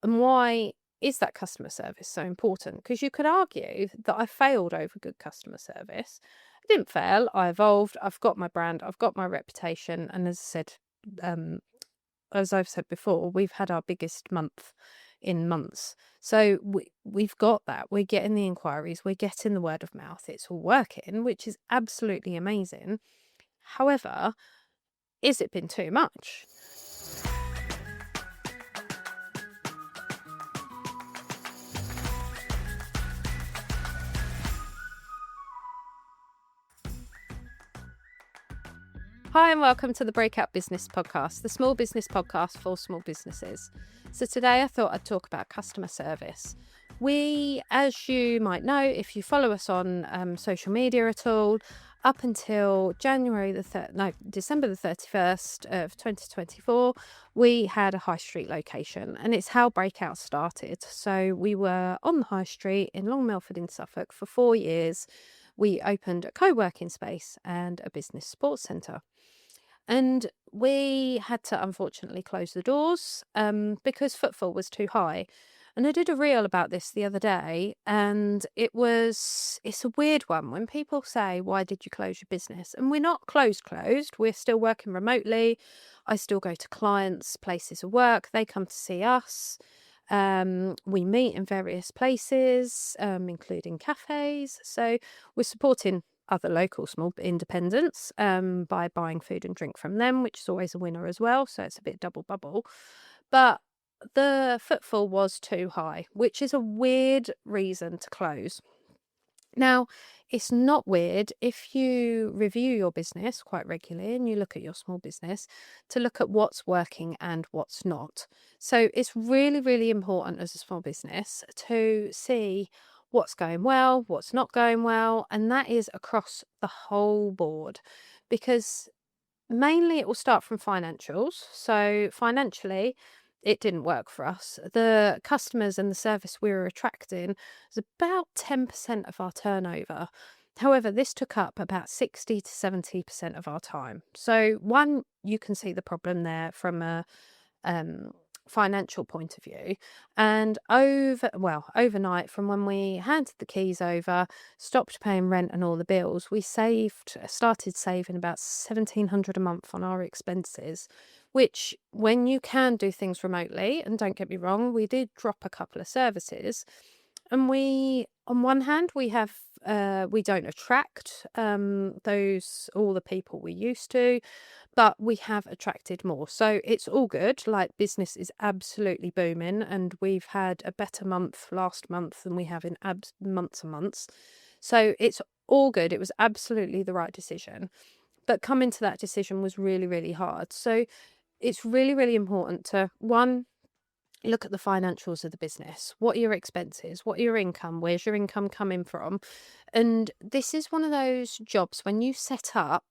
And why is that customer service so important? Because you could argue that I failed over good customer service. I didn't fail. I evolved. I've got my brand. I've got my reputation. And um, as I've said before, we've had our biggest month in months. So we've got that. We're getting the inquiries. We're getting the word of mouth. It's all working, which is absolutely amazing. However, is it been too much? Hi, and welcome to the Breakout Business Podcast, the small business podcast for small businesses. So today I thought I'd talk about customer service. We, as you might know, if you follow us on social media at all, up until December the 31st of 2024, we had a high street location, and it's how Breakout started. So we were on the high street in Long Melford in Suffolk for 4 years. We opened a co-working space and a business sports centre. And we had to unfortunately close the doors because footfall was too high. And I did a reel about this the other day, and it's a weird one when people say, why did you close your business? And we're not closed, we're still working remotely. I still go to clients' places of work. They come to see us. We meet in various places, including cafes. So we're supporting other local small independents by buying food and drink from them, which is always a winner as well. So it's a bit double bubble. But the footfall was too high, which is a weird reason to close. Now, it's not weird if you review your business quite regularly and you look at your small business to look at what's working and what's not. So it's really, really important as a small business to see what's going well, what's not going well, and that is across the whole board, because mainly it will start from financials. So financially, it didn't work for us. The customers and the service we were attracting was about 10% of our turnover. However, this took up about 60 to 70% of our time. So one, you can see the problem there from a financial point of view. And overnight, from when we handed the keys over, stopped paying rent and all the bills, we started saving about £1,700 a month on our expenses, which, when you can do things remotely, and don't get me wrong, we did drop a couple of services. And on one hand, we don't attract all the people we used to, but we have attracted more. So it's all good. Like, business is absolutely booming, and we've had a better month last month than we have in months and months. So it's all good. It was absolutely the right decision. But coming to that decision was really, really hard. So it's really, really important to, one, look at the financials of the business. What are your expenses? What are your income? Where's your income coming from? And this is one of those jobs when you set up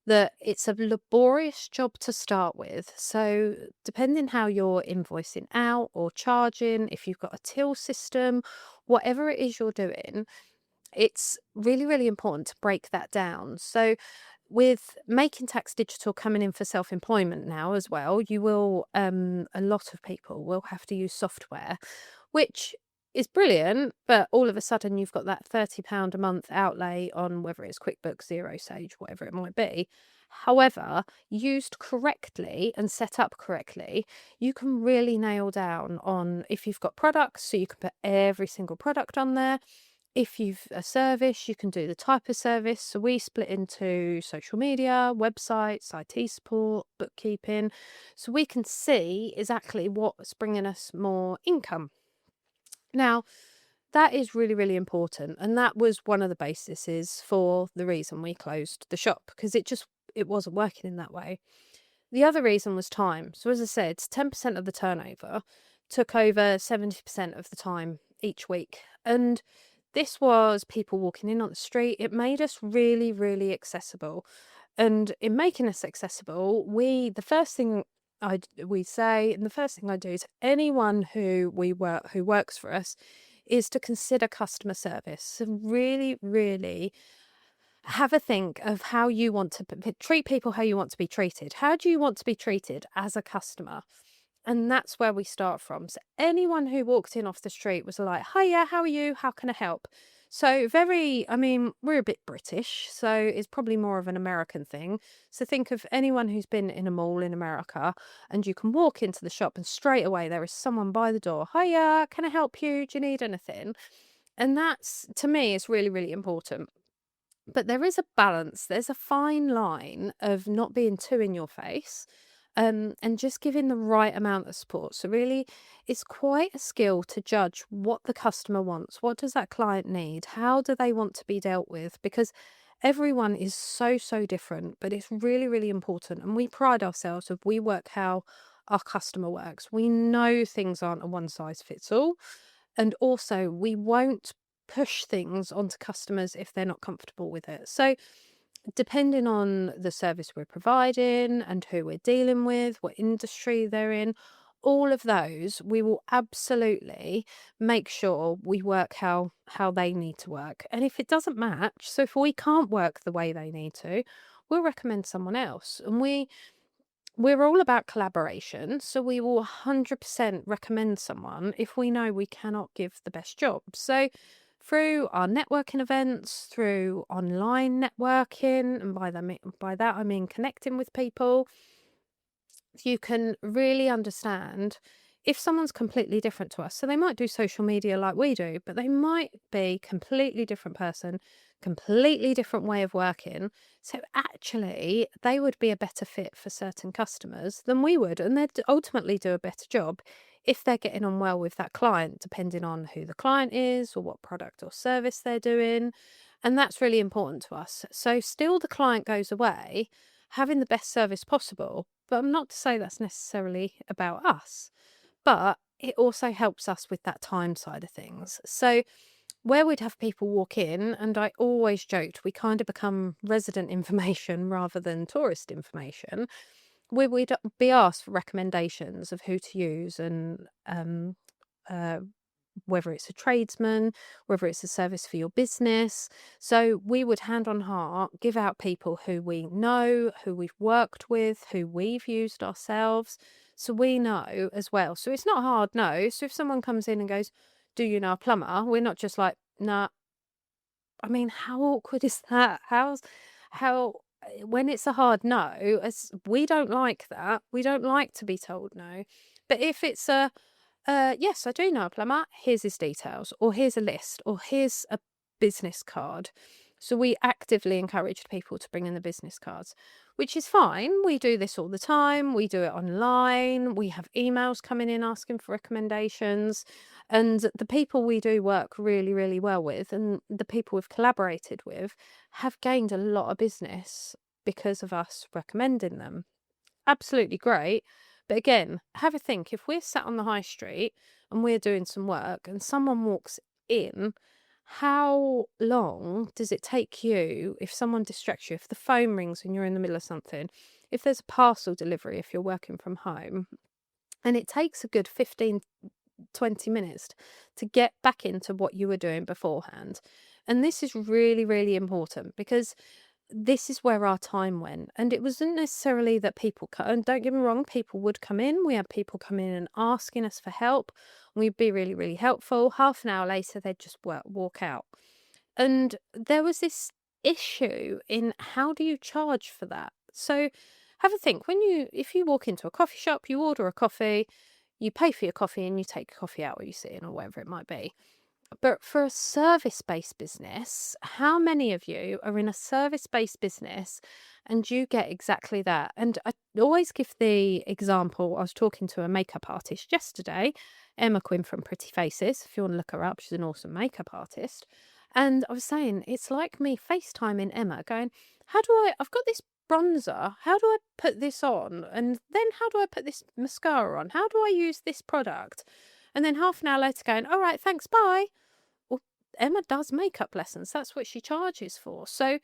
that it's a laborious job to start with. So depending how you're invoicing out or charging, if you've got a till system, whatever it is you're doing, it's really, really important to break that down. So with Making Tax Digital coming in for self-employment now as well, a lot of people will have to use software, which is brilliant, but all of a sudden you've got that £30 a month outlay on whether it's QuickBooks, Zero Sage, whatever it might be. However, used correctly and set up correctly, you can really nail down on if you've got products, so you can put every single product on there. If you've a service, you can do the type of service. So we split into social media, websites, IT support, bookkeeping. So we can see exactly what's bringing us more income. Now, that is really, really important. And that was one of the bases for the reason we closed the shop, because it wasn't working in that way. The other reason was time. So as I said, 10% of the turnover took over 70% of the time each week. And this was people walking in on the street. It made us really, really accessible. And in making us accessible, the first thing we say, and the first thing I do to anyone who works for us, is to consider customer service. So really, really have a think of how you want to treat people, how you want to be treated. How do you want to be treated as a customer? And that's where we start from. So anyone who walked in off the street was like, hiya, how are you? How can I help? So we're a bit British, so it's probably more of an American thing. So think of anyone who's been in a mall in America, and you can walk into the shop and straight away there is someone by the door. Hiya, can I help you? Do you need anything? And that's, to me, is really, really important. But there is a balance. There's a fine line of not being too in your face, and just giving the right amount of support. So really, it's quite a skill to judge what the customer wants. What does that client need? How do they want to be dealt with? Because everyone is so, so different, but it's really, really important. And we pride ourselves if we work how our customer works. We know things aren't a one size fits all. And also, we won't push things onto customers if they're not comfortable with it. So, depending on the service we're providing and who we're dealing with, what industry they're in, all of those, we will absolutely make sure we work how they need to work. And if it doesn't match, so if we can't work the way they need to, we'll recommend someone else. And we're all about collaboration, so we will 100% recommend someone if we know we cannot give the best job. So, through our networking events, through online networking, and by that I mean connecting with people, you can really understand if someone's completely different to us. So they might do social media like we do, but they might be completely different person, completely different way of working. So actually, they would be a better fit for certain customers than we would, and they'd ultimately do a better job if they're getting on well with that client, depending on who the client is or what product or service they're doing. And that's really important to us. So still the client goes away having the best service possible. But I'm not to say that's necessarily about us, but it also helps us with that time side of things. So where we'd have people walk in, and I always joked, we kind of become resident information rather than tourist information, where we'd be asked for recommendations of who to use and uh, whether it's a tradesman, whether it's a service for your business. So we would hand on heart give out people who we know, who we've worked with, who we've used ourselves. So we know as well. So it's not a hard no. So if someone comes in and goes, do you know a plumber? We're not just like, nah. I mean, how awkward is that? How when it's a hard no, as we don't like that. We don't like to be told no. But if it's a yes, I do know a plumber. Here's his details, or here's a list, or here's a business card. So we actively encouraged people to bring in the business cards, which is fine. We do this all the time. We do it online. We have emails coming in asking for recommendations. And the people we do work really, really well with, and the people we've collaborated with, have gained a lot of business because of us recommending them. Absolutely great. But again, have a think. If we're sat on the high street and we're doing some work and someone walks in, how long does it take you if someone distracts you, if the phone rings and you're in the middle of something, if there's a parcel delivery, if you're working from home, and it takes a good 15, 20 minutes to get back into what you were doing beforehand. And this is really, really important because this is where our time went. And it wasn't necessarily that and don't get me wrong, people would come in. We had people come in and asking us for help. We'd be really, really helpful. Half an hour later, they'd just walk out. And there was this issue in how do you charge for that? So have a think. If you walk into a coffee shop, you order a coffee, you pay for your coffee and you take a coffee out where you sit in or whatever it might be. But for a service-based business, how many of you are in a service-based business and you get exactly that? And I always give the example, I was talking to a makeup artist yesterday, Emma Quinn from Pretty Faces. If you want to look her up, she's an awesome makeup artist. And I was saying, it's like me FaceTiming Emma going, I've got this bronzer, how do I put this on? And then how do I put this mascara on? How do I use this product? And then half an hour later going, all right, thanks, bye. Well, Emma does makeup lessons. That's what she charges for. So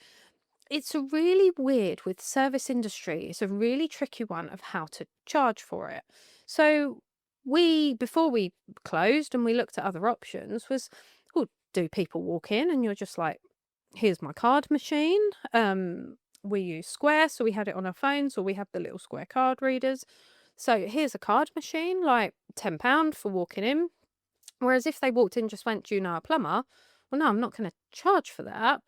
it's a really weird with service industry. It's a really tricky one of how to charge for it. So before we closed and we looked at other options was, well, do people walk in and you're just like, here's my card machine. We use Square, so we had it on our phones, or we have the little Square card readers. So here's a card machine, like £10 for walking in. Whereas if they walked in, just went, "Do you know a plumber?" Well, no, I'm not going to charge for that.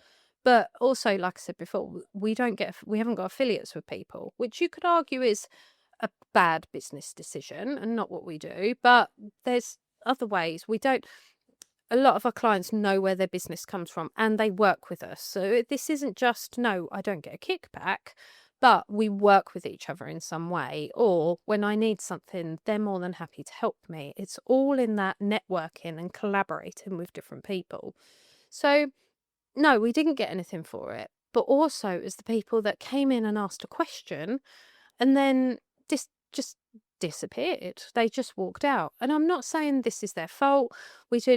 But also, like I said before, we haven't got affiliates with people, which you could argue is a bad business decision and not what we do. But there's other ways. A lot of our clients know where their business comes from and they work with us. So this isn't just, no, I don't get a kickback, but we work with each other in some way. Or when I need something, they're more than happy to help me. It's all in that networking and collaborating with different people. So, no, we didn't get anything for it. But also, it was the people that came in and asked a question and then just disappeared. They just walked out. And I'm not saying this is their fault.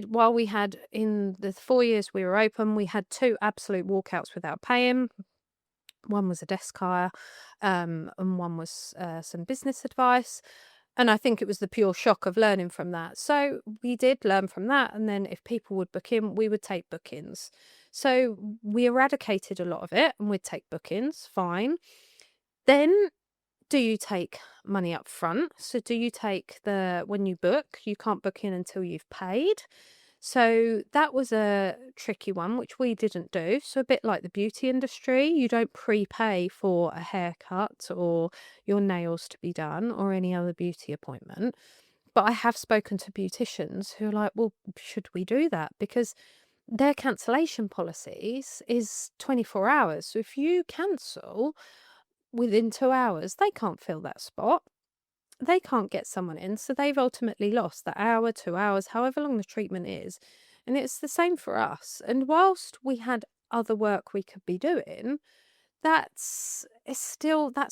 While we had, in the 4 years we were open, we had 2 absolute walkouts without paying. One was a desk hire, and one was some business advice. And I think it was the pure shock of learning from that. So we did learn from that. And then if people would book in, we would take bookings. So we eradicated a lot of it and we'd take bookings, fine. Then, do you take money up front? So do you take when you book, you can't book in until you've paid? So that was a tricky one, which we didn't do. So a bit like the beauty industry, you don't prepay for a haircut or your nails to be done or any other beauty appointment. But I have spoken to beauticians who are like, well, should we do that? Because their cancellation policies is 24 hours. So if you cancel within 2 hours, they can't fill that spot. They can't get someone in, so they've ultimately lost that hour, 2 hours, however long the treatment is. And it's the same for us. And whilst we had other work we could be doing, that's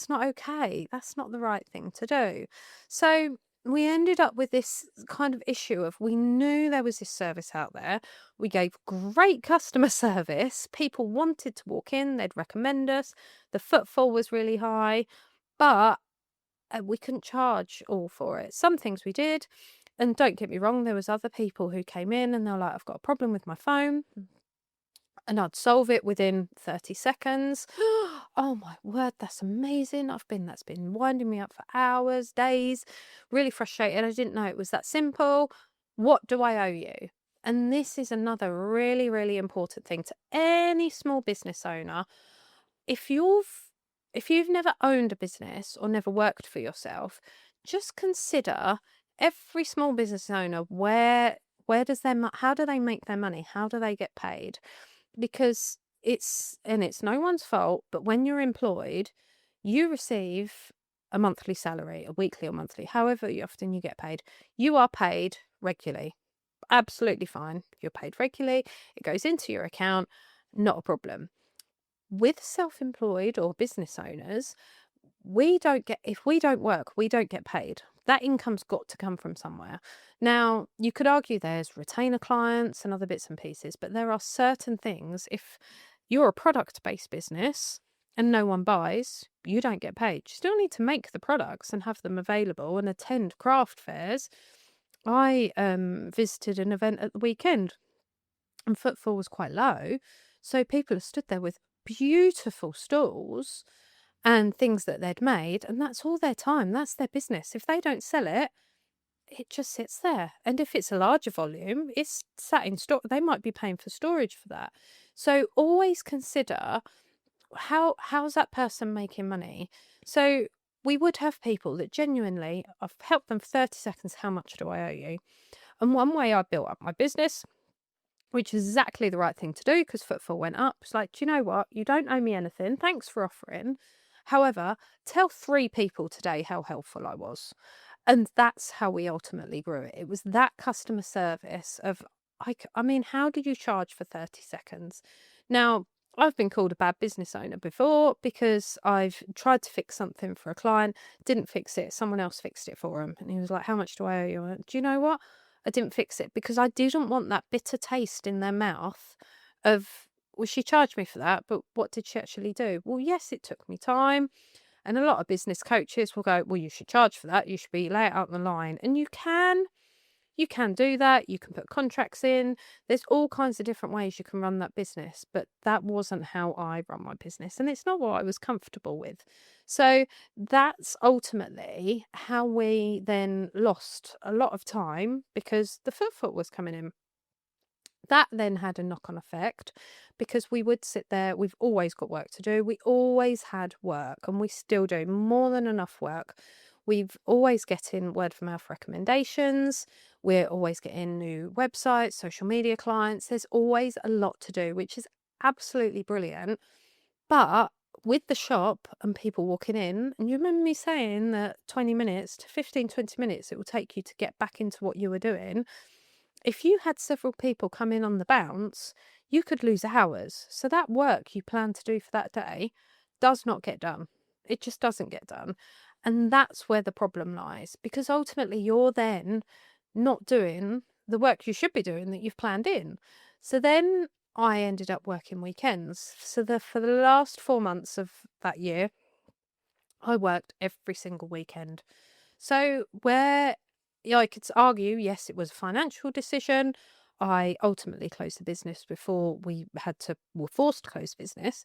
not okay. That's not the right thing to do. So we ended up with this kind of issue of, we knew there was this service out there. We gave great customer service. People wanted to walk in, they'd recommend us. The footfall was really high, but we couldn't charge all for it. Some things we did. And don't get me wrong, there was other people who came in and they're like, I've got a problem with my phone. And I'd solve it within 30 seconds. Oh my word, that's amazing. That's been winding me up for hours, days, really frustrated. I didn't know it was that simple. What do I owe you? And this is another really, really important thing to any small business owner. If you've never owned a business or never worked for yourself, just consider, every small business owner, how do they make their money? How do they get paid? Because it's no one's fault, but when you're employed, you receive a monthly salary, a weekly or monthly, however often you get paid. You are paid regularly. Absolutely fine. You're paid regularly. It goes into your account. Not a problem. With self-employed or business owners, if we don't work, we don't get paid. That income's got to come from somewhere. Now, you could argue there's retainer clients and other bits and pieces, but there are certain things, if you're a product-based business and no one buys, you don't get paid. You still need to make the products and have them available and attend craft fairs. I visited an event at the weekend and footfall was quite low. So people have stood there with beautiful stalls and things that they'd made, and that's all their time. That's their business. If they don't sell it, it just sits there. And if it's a larger volume, it's sat in store. They might be paying for storage for that. So always consider, how's that person making money? So we would have people that genuinely, I've helped them for 30 seconds. How much do I owe you? And one way I built up my business, which is exactly the right thing to do because footfall went up. It's like, do you know what? You don't owe me anything. Thanks for offering. However, tell 3 people today how helpful I was. And that's how we ultimately grew it. It was that customer service of, I mean, how do you charge for 30 seconds? Now, I've been called a bad business owner before because I've tried to fix something for a client, didn't fix it. Someone else fixed it for him. And he was like, how much do I owe you? I went, do you know what? I didn't fix it because I didn't want that bitter taste in their mouth of, well, she charged me for that, but what did she actually do? Well, yes, it took me time. And a lot of business coaches will go, well, you should charge for that. You should lay it out on the line. And you can You can do that. You can put contracts in. There's all kinds of different ways you can run that business, but that wasn't how I run my business, and it's not what I was comfortable with. So that's ultimately how we then lost a lot of time because the footfall was coming in. That then had a knock on effect because we would sit there. We've always got work to do. We always had work, and we still do more than enough work. We've always getting word of mouth recommendations. We're always getting new websites, social media clients. There's always a lot to do, which is absolutely brilliant. But with the shop and people walking in, and you remember me saying that 20 minutes to 15, 20 minutes it will take you to get back into what you were doing. If you had several people come in on the bounce, you could lose hours. So that work you plan to do for that day does not get done. It just doesn't get done. And that's where the problem lies because ultimately you're then not doing the work you should be doing that you've planned in. So then I ended up working weekends. So for the last 4 months of that year, I worked every single weekend. So where I could argue, yes, it was a financial decision. I ultimately closed the business before we were forced to close business.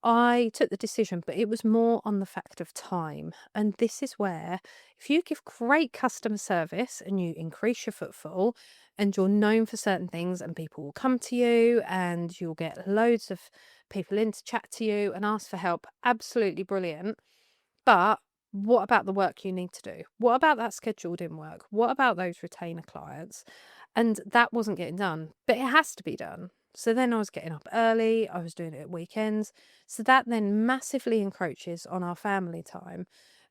I took the decision, but it was more on the fact of time. And this is where, if you give great customer service and you increase your footfall and you're known for certain things, and people will come to you and you'll get loads of people in to chat to you and ask for help, absolutely brilliant. But what about the work you need to do? What about that scheduled in work? What about those retainer clients? And that wasn't getting done, but it has to be done. So then I was getting up early, I was doing it at weekends. So that then massively encroaches on our family time.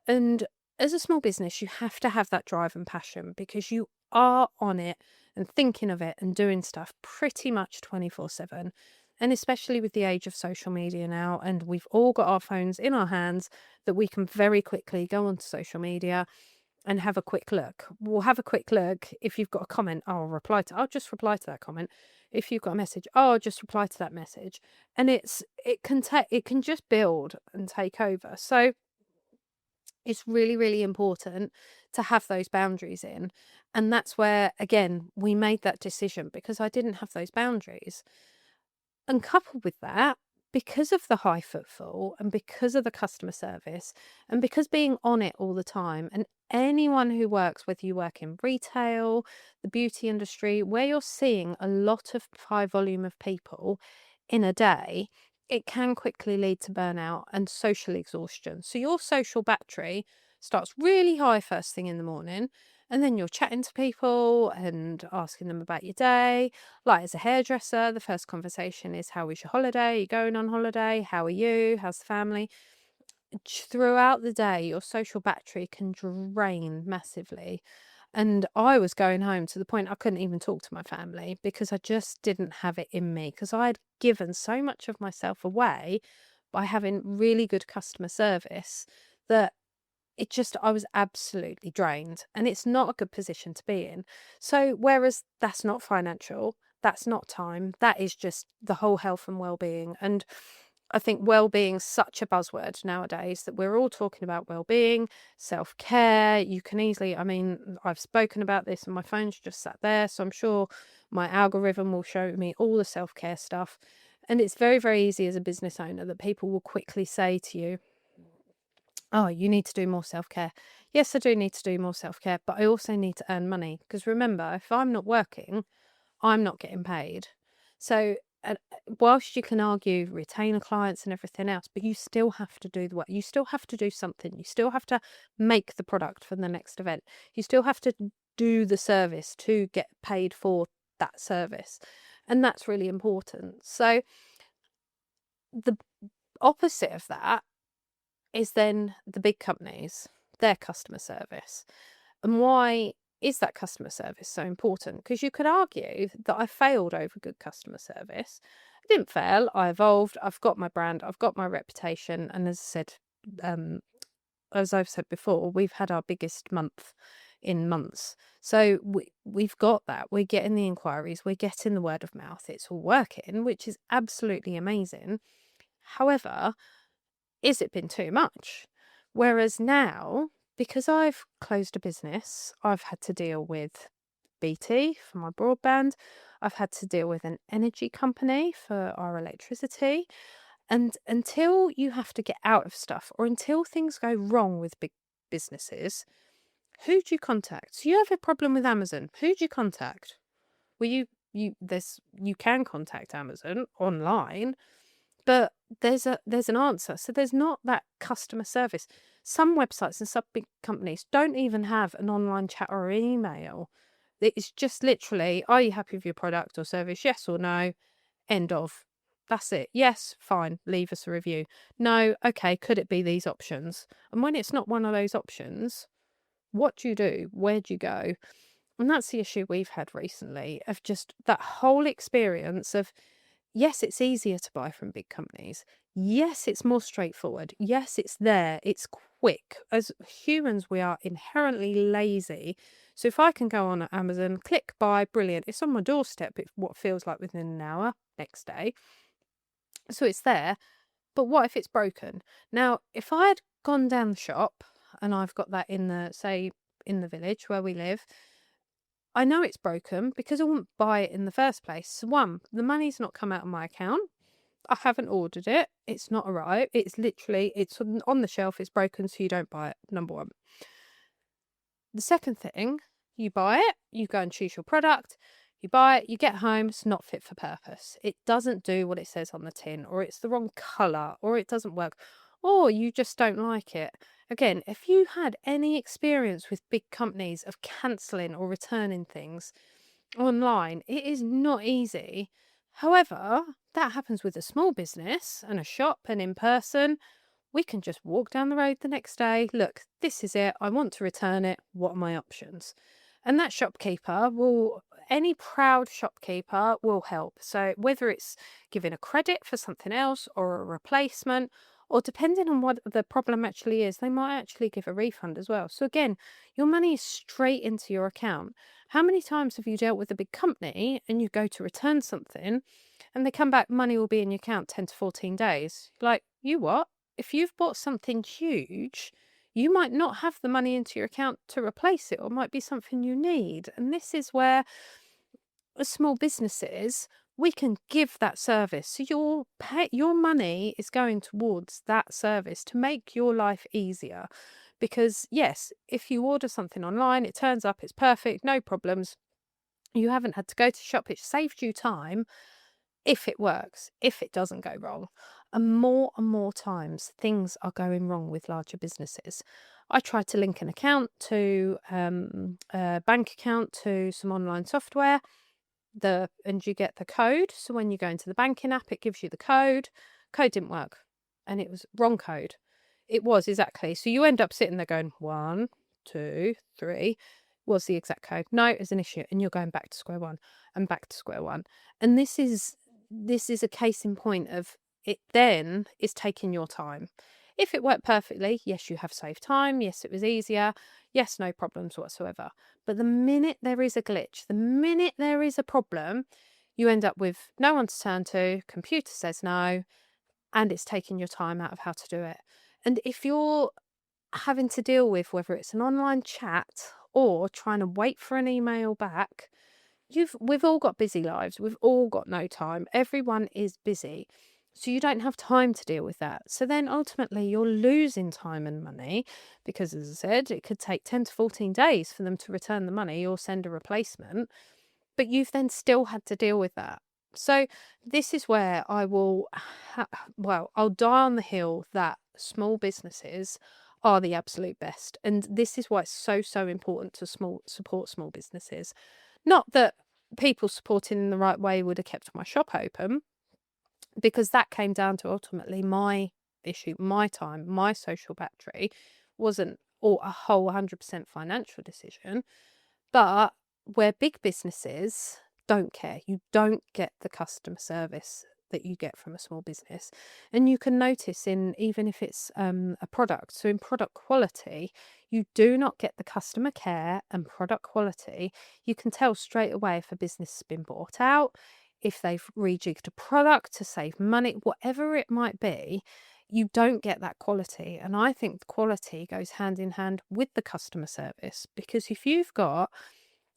And as a small business, you have to have that drive and passion because you are on it and thinking of it and doing stuff pretty much 24/7. And especially with the age of social media now, and we've all got our phones in our hands that we can very quickly go onto social media and have a quick look. We'll have a quick look. If you've got a comment, I'll just reply to that comment. If you've got a message, I'll just reply to that message. And it can just build and take over. So it's really, really important to have those boundaries in. And that's where, again, we made that decision because I didn't have those boundaries. And coupled with that, because of the high footfall and because of the customer service and because being on it all the time, and anyone who works, whether you work in retail, the beauty industry, where you're seeing a lot of high volume of people in a day, it can quickly lead to burnout and social exhaustion. So your social battery starts really high first thing in the morning, and then you're chatting to people and asking them about your day. Like as a hairdresser, the first conversation is, how was your holiday? Are you going on holiday? How are you? How's the family? Throughout the day, your social battery can drain massively. And I was going home to the point I couldn't even talk to my family because I just didn't have it in me because I'd given so much of myself away by having really good customer service that I was absolutely drained, and it's not a good position to be in. So, whereas that's not financial, that's not time, that is just the whole health and well-being. And I think well-being such a buzzword nowadays that we're all talking about well-being, self-care. You can easily, I've spoken about this and my phone's just sat there, so I'm sure my algorithm will show me all the self-care stuff. And it's very, very easy as a business owner that people will quickly say to you, oh, you need to do more self-care. Yes, I do need to do more self-care, but I also need to earn money. Because remember, if I'm not working, I'm not getting paid. So, whilst you can argue retainer clients and everything else, but you still have to do the work. You still have to do something. You still have to make the product for the next event. You still have to do the service to get paid for that service. And that's really important. So, the opposite of that is then the big companies, their customer service. And why is that customer service so important? Because you could argue that I failed over good customer service. I didn't fail, I evolved, I've got my brand, I've got my reputation. And um, as I've said before, we've had our biggest month in months. So we've got that. We're getting the inquiries, we're getting the word of mouth. It's all working, which is absolutely amazing. However, is it been too much? Whereas now, because I've closed a business, I've had to deal with BT for my broadband. I've had to deal with an energy company for our electricity. And until you have to get out of stuff, or until things go wrong with big businesses, who do you contact? So you have a problem with Amazon. Who do you contact? Well, you can contact Amazon online, but there's an answer. So there's not that customer service. Some websites and some big companies don't even have an online chat or email. It's just literally, are you happy with your product or service? Yes or no. End of. That's it. Yes, fine. Leave us a review. No, okay. Could it be these options? And when it's not one of those options, what do you do? Where do you go? And that's the issue we've had recently, of just that whole experience of, yes, it's easier to buy from big companies. Yes, it's more straightforward. Yes, it's there. It's quick. As humans, we are inherently lazy. So if I can go on Amazon, click buy, brilliant. It's on my doorstep. It's what feels like within an hour, next day. So it's there. But what if it's broken? Now, if I had gone down the shop and I've got that in the village where we live, I know it's broken because I wouldn't buy it in the first place. So one, the money's not come out of my account. I haven't ordered it. It's not arrived. It's on the shelf. It's broken, so you don't buy it. Number one. The second thing, you buy it, you go and choose your product, you buy it, you get home, it's not fit for purpose. It doesn't do what it says on the tin, or it's the wrong colour, or it doesn't work, or you just don't like it. Again, if you had any experience with big companies of cancelling or returning things online, it is not easy. However, that happens with a small business and a shop and in person. We can just walk down the road the next day. Look, this is it. I want to return it. What are my options? And that any proud shopkeeper will help. So whether it's giving a credit for something else or a replacement, or depending on what the problem actually is, they might actually give a refund as well. So again, your money is straight into your account. How many times have you dealt with a big company and you go to return something and they come back, money will be in your account 10 to 14 days? Like, you what? If you've bought something huge, you might not have the money into your account to replace it, or it might be something you need. And this is where, as small businesses, we can give that service. So your money is going towards that service to make your life easier. Because yes, if you order something online, it turns up, it's perfect, no problems. You haven't had to go to shop. It saved you time. If it works, if it doesn't go wrong. And more times, things are going wrong with larger businesses. I tried to link an account to a bank account to some online software. And you get the code. So when you go into the banking app, it gives you the code. Code didn't work, and it was wrong code. It was exactly. So you end up sitting there going 1, 2, 3. Was the exact code? No, it's an issue, and you're going back to square one and back to square one. And this is a case in point of it. Then is taking your time. If it worked perfectly, yes, you have saved time. Yes, it was easier. Yes, no problems whatsoever. But the minute there is a glitch, the minute there is a problem, you end up with no one to turn to. Computer says no, and it's taking your time out of how to do it. And if you're having to deal with whether it's an online chat or trying to wait for an email back, we've all got busy lives. We've all got no time. Everyone is busy. So you don't have time to deal with that. So then ultimately you're losing time and money because, as I said, it could take 10 to 14 days for them to return the money or send a replacement. But you've then still had to deal with that. So this is where I'll die on the hill that small businesses are the absolute best. And this is why it's so important to support small businesses. Not that people supporting in the right way would have kept my shop open, because that came down to ultimately my issue, my time, my social battery wasn't a whole 100% financial decision. But where big businesses don't care, you don't get the customer service that you get from a small business. And you can notice even if it's a product, so in product quality, you do not get the customer care and product quality. You can tell straight away if a business has been bought out, if they've rejigged a product to save money, whatever it might be. You don't get that quality. And I think the quality goes hand in hand with the customer service, because if you've got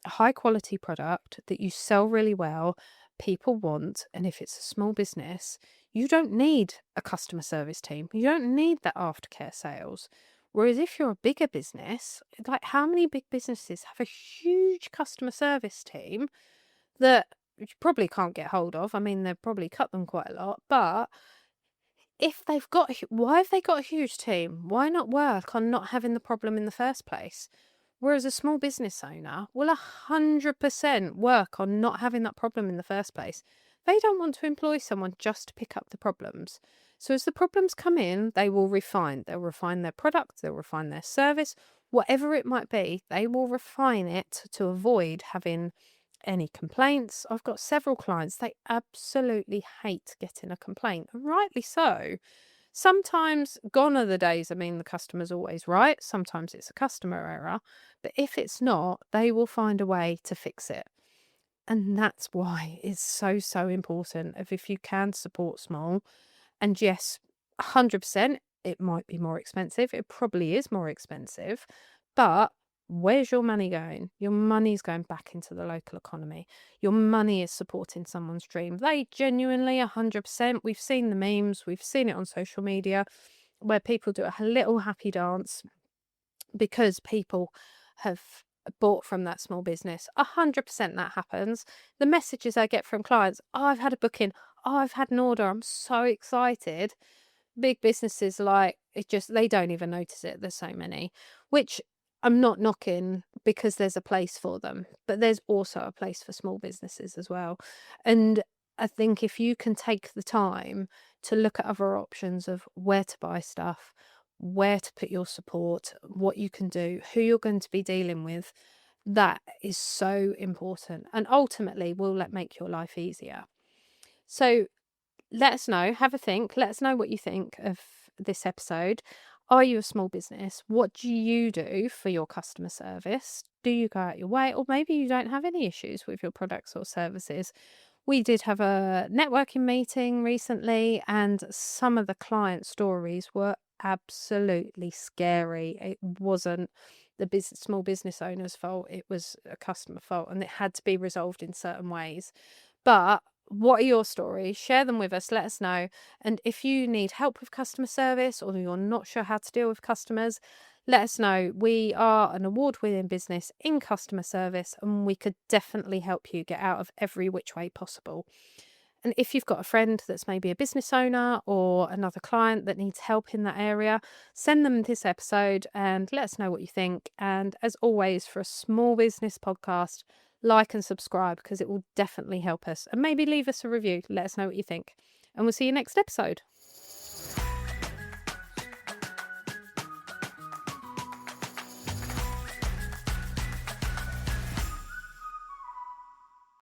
a high quality product that you sell really well, people want, and if it's a small business, you don't need a customer service team. You don't need that aftercare sales. Whereas if you're a bigger business, like how many big businesses have a huge customer service team that you probably can't get hold of? I mean, they've probably cut them quite a lot, but if they've got, why have they got a huge team? Why not work on not having the problem in the first place? Whereas a small business owner will 100% work on not having that problem in the first place. They don't want to employ someone just to pick up the problems. So as the problems come in, they will refine. They'll refine their product, they'll refine their service, whatever it might be, they will refine it to avoid having any complaints. I've got several clients, they absolutely hate getting a complaint, and rightly so. Sometimes gone are the days, I mean, the customer's always right. Sometimes it's a customer error. But if it's not, they will find a way to fix it. And that's why it's so, so important if you can support small. And yes, 100%, it might be more expensive. It probably is more expensive. But where's your money going? Your money's going back into the local economy. Your money is supporting someone's dream. They genuinely 100%. We've seen the memes. We've seen it on social media where people do a little happy dance because people have bought from that small business. 100% that happens. The messages I get from clients, oh, I've had a booking. Oh, I've had an order. I'm so excited. Big businesses, like, it just, they don't even notice it. There's so many, which I'm not knocking because there's a place for them, but there's also a place for small businesses as well. And I think if you can take the time to look at other options of where to buy stuff, where to put your support, what you can do, who you're going to be dealing with, that is so important and ultimately will make your life easier. So let us know, have a think, let us know what you think of this episode. Are you a small business? What do you do for your customer service? Do you go out your way? Or maybe you don't have any issues with your products or services. We did have a networking meeting recently, and some of the client stories were absolutely scary. It wasn't the small business owner's fault, it was a customer fault, and it had to be resolved in certain ways. But what are your stories? Share them with us. Let us know. And if you need help with customer service or you're not sure how to deal with customers, let us know. We are an award-winning business in customer service, and we could definitely help you get out of every which way possible. And if you've got a friend that's maybe a business owner or another client that needs help in that area, send them this episode and let us know what you think. And as always, for a small business podcast, like and subscribe because it will definitely help us. And maybe leave us a review. Let us know what you think. And we'll see you next episode.